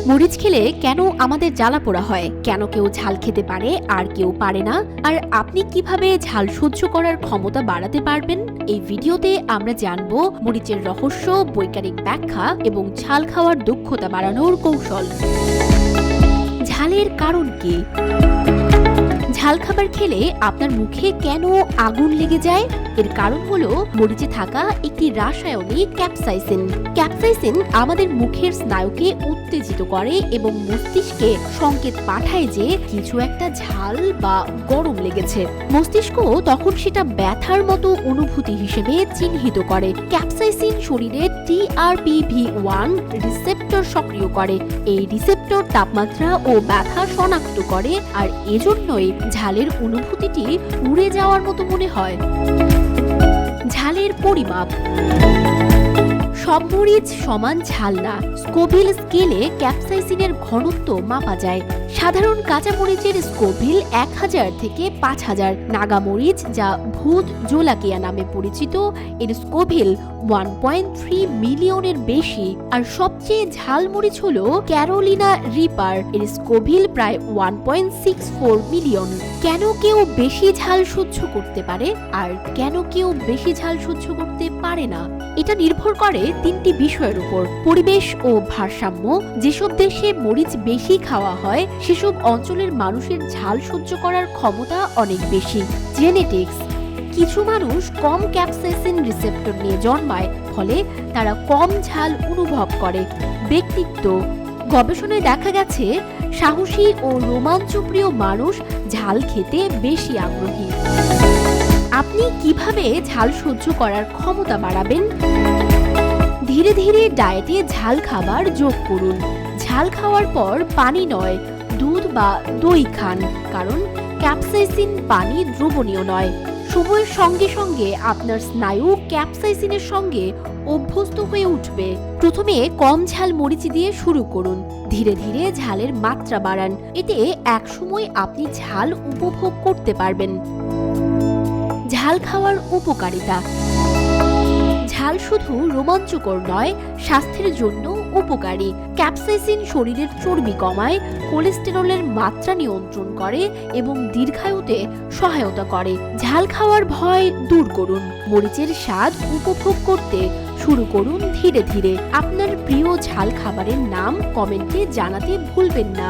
মরিচ খেলে কেন আমাদের জ্বালা পোড়া হয়, কেন কেউ ঝাল খেতে পারে আর কেউ পারে না, আর আপনি কিভাবে ঝাল সহ্য করার ক্ষমতা বাড়াতে পারবেন, এই ভিডিওতে আমরা জানবো মরিচের রহস্য, বৈজ্ঞানিক ব্যাখ্যা এবং ঝাল খাওয়ার দক্ষতা বাড়ানোর কৌশল। ঝালের কারণ কি? ঝাল খাবার খেলে আপনার মুখে কেন আগুন লেগে যায়? এর কারণ হলো মরিচে থাকা একটি রাসায়নিক ক্যাপসাইসিন। ক্যাপসাইসিন আমাদের মুখের স্নায়ুকে উত্তেজিত করে এবং মস্তিষ্কে সংকেত পাঠায় যে কিছু একটা ঝাল বা গরম লেগেছে। মস্তিষ্ক তখন সেটা ব্যথার মতো অনুভূতি হিসেবে চিহ্নিত করে। ক্যাপসাইসিন শরীরে TRPV1 রিসেপ্টর সক্রিয় করে। এই রিসেপ্টর তাপমাত্রা ও ব্যথা শনাক্ত করে, আর এজন্যই ঝালের অনুভূতিটি উড়ে যাওয়ার মতো মনে হয়। ঝালের পরিমাপ। সব মরিচ সমান ঝাল না। স্কোভিল স্কেলে ক্যাপসাইসিনের ঘনত্ব মাপা যায়। সাধারণ কাঁচা মরিচের স্কোভিল 1000 থেকে 5000। নাগা মরিচ, যা ভূত জোলাকিয়া নামে পরিচিত, এর স্কোভিল 1.3 মিলিয়নের বেশি। আর সবচেয়ে ঝাল মরিচ হলো ক্যারোলিনা রিপার, এর স্কোভিল প্রায় 1.64 মিলিয়ন। কেন কেউ বেশি ঝাল সহ্য করতে পারে আর কেন কেউ বেশি ঝাল সহ্য করতে পারে না, এটা নির্ভর করে 3টি বিষয়ের উপর। পরিবেশ ও ভারসাম্য। যেসব দেশে মরিচ বেশি খাওয়া হয় সেসব অঞ্চলের মানুষের ঝাল সহ্য করার ক্ষমতা অনেক বেশি। জেনেটিক্স। কিছু মানুষ কম ক্যাপসাইসিন রিসেপ্টর নিয়ে জন্মায়, ফলে তারা কম ঝাল অনুভব করে। ব্যক্তিত্ব। গবেষণায় দেখা গেছে সাহসী ও রোমাঞ্চপ্রিয় মানুষ ঝাল খেতে বেশি আগ্রহী। আপনি কিভাবে ঝাল সহ্য করার ক্ষমতা বাড়াবেন? ধীরে ধীরে ডায়েটে ঝাল খাবার যোগ করুন। ঝাল খাওয়ার পর পানি নয়, দুধ বা দই খান, কারণ ক্যাপসাইসিন পানি দ্রবণীয় নয়। সময়ের সঙ্গে সঙ্গে আপনার স্নায়ু ক্যাপসাইসিনের সঙ্গে অভ্যস্ত হয়ে উঠবে। প্রথমে কম ঝাল মরিচ দিয়ে শুরু করুন, ধীরে ধীরে ঝালের মাত্রা বাড়ান। এতে একসময় আপনি ঝাল উপভোগ করতে পারবেন। ঝাল খাওয়ার উপকারিতা। ঝাল শুধু রোমাঞ্চকর নয়, স্বাস্থ্যের জন্য উপকারী। ক্যাপসাইসিন শরীরের চর্বি কমায়, কোলেস্টেরলের মাত্রা নিয়ন্ত্রণ করে এবং দীর্ঘায়ুতে সহায়তা করে। ঝাল খাওয়ার ভয় দূর করুন। মরিচের স্বাদ উপভোগ করতে শুরু করুন ধীরে ধীরে। আপনার প্রিয় ঝাল খাবারের নাম কমেন্টে জানাতে ভুলবেন না।